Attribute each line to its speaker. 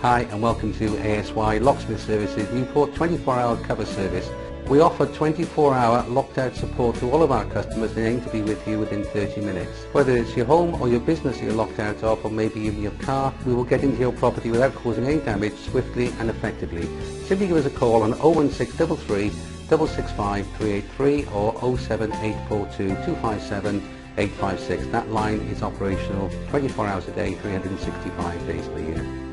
Speaker 1: Hi and welcome to ASY Locksmith Services Newport 24-hour cover service. We offer 24-hour locked-out support to all of our customers and aim to be with you within 30 minutes. Whether it's your home or your business you're locked out of, or maybe even your car, we will get into your property without causing any damage swiftly and effectively. Simply give us a call on 01633 665 383 or 07842 257 856. That line is operational 24 hours a day, 365 days per year.